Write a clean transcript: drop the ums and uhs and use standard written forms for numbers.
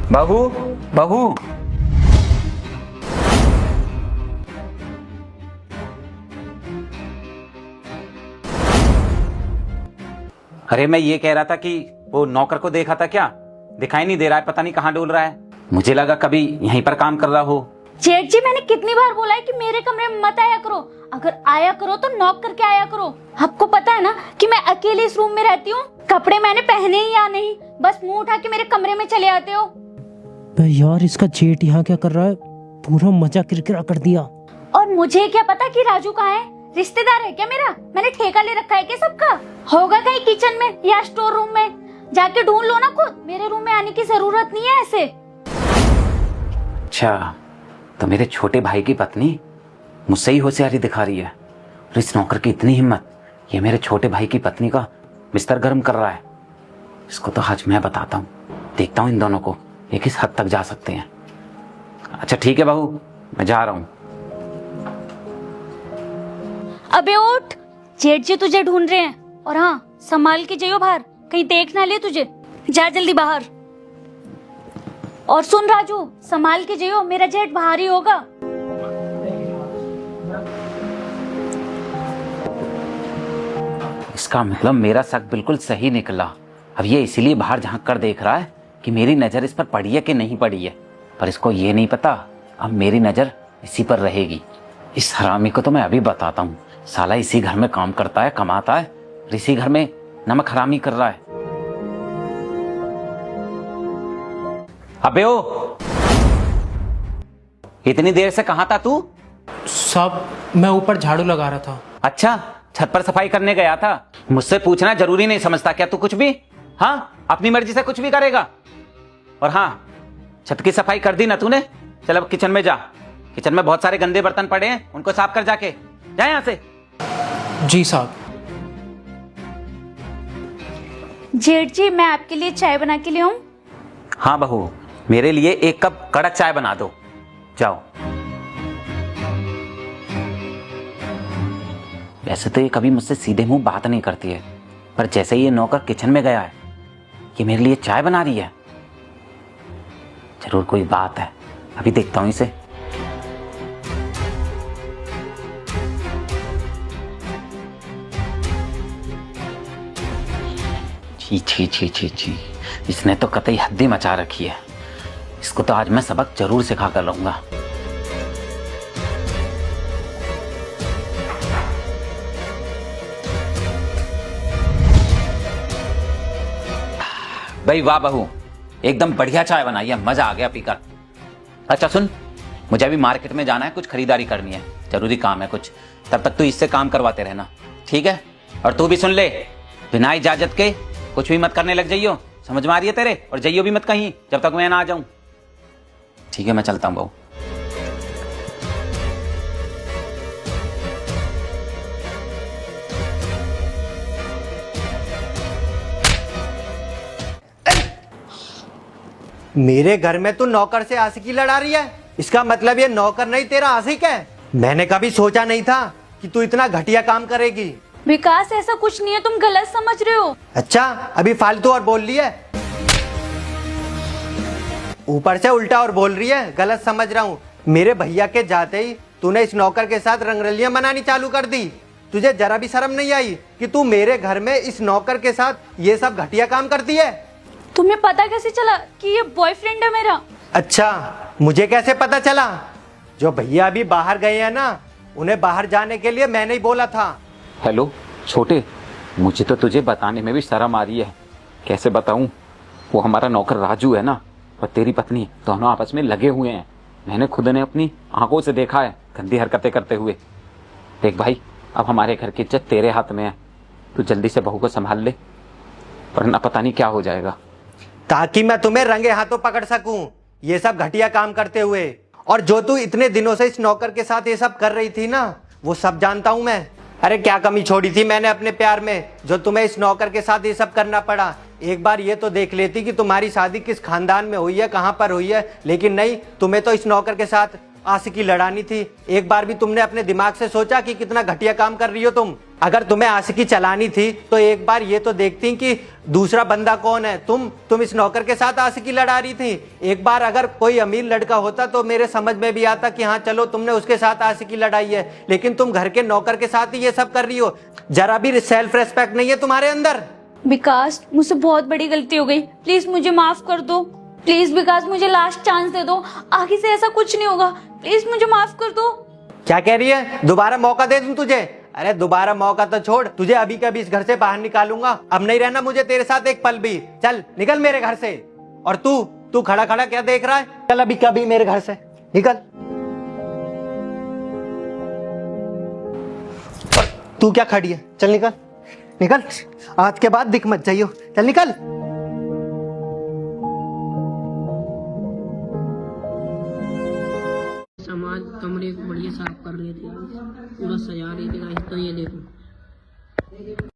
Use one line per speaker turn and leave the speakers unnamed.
बहू बहू। अरे मैं ये कह रहा था कि वो नौकर को देखा था क्या? दिखाई नहीं दे रहा है, पता नहीं कहाँ डोल रहा है। मुझे लगा कभी यहीं पर काम कर रहा हो।
जेठ जी, मैंने कितनी बार बोला है कि मेरे कमरे में मत आया करो। अगर आया करो तो नॉक करके आया करो। आपको पता है ना कि मैं अकेले इस रूम में रहती हूँ। कपड़े मैंने पहने ही या नहीं, बस मुंह उठा के मेरे कमरे में चले आते हो।
यार इसका जेठ यहाँ क्या कर रहा है? पूरा मजा किरकिरा कर दिया।
और मुझे क्या पता कि राजू कहाँ है? रिश्तेदार है क्या मेरा? मैंने ठेका ले रखा है क्या सबका? होगा कहीं किचन में या स्टोर रूम में? जाके ढूंढ लो ना खुद। मेरे रूम में आने की जरूरत नहीं है ऐसे।
अच्छा, तो मेरे छोटे भाई की पत्नी मुझसे ही होशियारी दिखा रही है। और इस नौकर की इतनी हिम्मत, ये मेरे छोटे भाई की पत्नी का बिस्तर गर्म कर रहा है। इसको तो आज मैं बताता हूँ, देखता हूँ इन दोनों को ये किस हद तक जा सकते हैं। अच्छा ठीक है बहू, मैं जा रहा हूँ।
अबे उठ, जेठ जी तुझे ढूंढ रहे हैं। और हाँ, संभाल के जाइयो बाहर, कहीं देख ना ले तुझे। जा जल्दी बाहर। और सुन राजू, संभाल के जाइयो, मेरा जेठ बाहर ही होगा।
इसका मतलब मेरा शक बिल्कुल सही निकला। अब ये इसीलिए बाहर झांक कर देख रहा है कि मेरी नजर इस पर पड़ी है कि नहीं पड़ी है। पर इसको ये नहीं पता अब मेरी नजर इसी पर रहेगी। इस हरामी को तो मैं अभी बताता हूँ। साला इसी घर में काम करता है, कमाता है, और इसी घर में नमक हरामी कर रहा है। अबे ओ, इतनी देर से कहाँ था तू?
साहब मैं ऊपर झाड़ू लगा रहा था।
अच्छा, छत पर सफाई करने गया था। मुझसे पूछना जरूरी नहीं समझता क्या तू कुछ भी? हाँ, अपनी मर्जी से कुछ भी करेगा। और हाँ, छत की सफाई कर दी ना तूने? चल अब किचन में जा। किचन में बहुत सारे गंदे बर्तन पड़े हैं, उनको साफ कर जाके। जा यहाँ से।
जी साहब।
जेठ जी, मैं आपके लिए चाय बना के ले आऊं?
हाँ बहू, मेरे लिए एक कप कड़क चाय बना दो। जाओ। वैसे तो ये कभी मुझसे सीधे मुंह बात नहीं करती है, पर जैसे ही ये नौकर किचन में गया है, ये मेरे लिए चाय बना रही है। जरूर कोई बात है, अभी देखता हूं इसे। छी छी छी छी छी, इसने तो कतई हद्दी मचा रखी है। इसको तो आज मैं सबक जरूर सिखा कर रहूंगा। भाई वाह बहू, एकदम बढ़िया चाय बनाई है, मजा आ गया पीकर। अच्छा सुन, मुझे अभी मार्केट में जाना है, कुछ खरीदारी करनी है, जरूरी काम है कुछ। तब तक तू इससे काम करवाते रहना, ठीक है? और तू भी सुन ले, बिना इजाजत के कुछ भी मत करने लग जाइयो, समझ में आ रही है तेरे? और जाइयो भी मत कहीं जब तक मैं ना आ जाऊं। ठीक है, मैं चलता हूं बहू।
मेरे घर में तू नौकर से आशिकी लड़ा रही है? इसका मतलब ये नौकर नहीं तेरा आशिक है? मैंने कभी सोचा नहीं था कि तू इतना घटिया काम करेगी।
विकास, ऐसा कुछ नहीं है, तुम गलत समझ रहे हो।
अच्छा, अभी फालतू और बोल रही है, ऊपर से उल्टा और बोल रही है गलत समझ रहा हूँ। मेरे भैया के जाते ही तूने इस नौकर के साथ रंगरलियां मनानी चालू कर दी। तुझे जरा भी शर्म नहीं आई कि तू मेरे घर में इस नौकर के साथ ये सब घटिया काम करती है?
तुम्हें पता कैसे चला कि ये बॉयफ्रेंड है मेरा?
अच्छा, मुझे कैसे पता चला? जो भैया अभी बाहर गए हैं ना, उन्हें बाहर जाने के लिए मैंने ही बोला था।
हेलो छोटे, मुझे तो तुझे बताने में भी शर्म आ रही है। कैसे बताऊं? वो हमारा नौकर राजू है ना, और तेरी पत्नी, दोनों आपस में लगे हुए हैं। मैंने खुद ने अपनी आंखों से देखा है गंदी हरकतें करते हुए। देख भाई, अब हमारे घर की इज्जत तेरे हाथ में है। तू जल्दी से बहू को संभाल ले, वरना पता नहीं क्या हो जाएगा।
ताकि मैं तुम्हें रंगे हाथों पकड़ सकूं ये सब घटिया काम करते हुए। और जो तू इतने दिनों से इस नौकर के साथ ये सब कर रही थी ना, वो सब जानता हूं मैं। अरे क्या कमी छोड़ी थी मैंने अपने प्यार में, जो तुम्हें इस नौकर के साथ ये सब करना पड़ा? एक बार ये तो देख लेती कि तुम्हारी शादी किस खानदान में हुई है, कहां पर हुई है। लेकिन नहीं, तुम्हें तो इस नौकर के साथ आशिकी लड़ानी थी। एक बार भी तुमने अपने दिमाग से सोचा कि कितना घटिया काम कर रही हो तुम? अगर तुम्हें आशिकी चलानी थी तो एक बार ये तो देखती कि दूसरा बंदा कौन है। तुम इस नौकर के साथ आशिकी लड़ा रही थी। एक बार अगर कोई अमीर लड़का होता तो मेरे समझ में भी आता कि हाँ चलो तुमने उसके साथ आशिकी लड़ाई है, लेकिन तुम घर के नौकर के साथ ही ये सब कर रही हो। जरा भी सेल्फ रेस्पेक्ट नहीं है तुम्हारे अंदर।
विकास, मुझसे बहुत बड़ी गलती हो गई, प्लीज मुझे माफ कर दो। प्लीज विकास, मुझे लास्ट चांस दे दो, आगे से ऐसा कुछ नहीं होगा। प्लीज मुझे माफ कर दो।
क्या कह रही है? दोबारा मौका दे दूं तुझे? अरे दोबारा मौका तो छोड़, तुझे अभी कभी इस घर से बाहर निकालूंगा। अब नहीं रहना मुझे तेरे साथ एक पल भी। चल निकल मेरे घर से। और तू खड़ा खड़ा क्या देख रहा है? चल अभी कभी मेरे घर से निकल। तू क्या खड़ी है? चल निकल निकल, आज के बाद दिख मत जाइयो। चल निकल।
समाज कमरे को बढ़िया साफ कर रहे थे, पूरा सजा रहे थे। तो ये देखो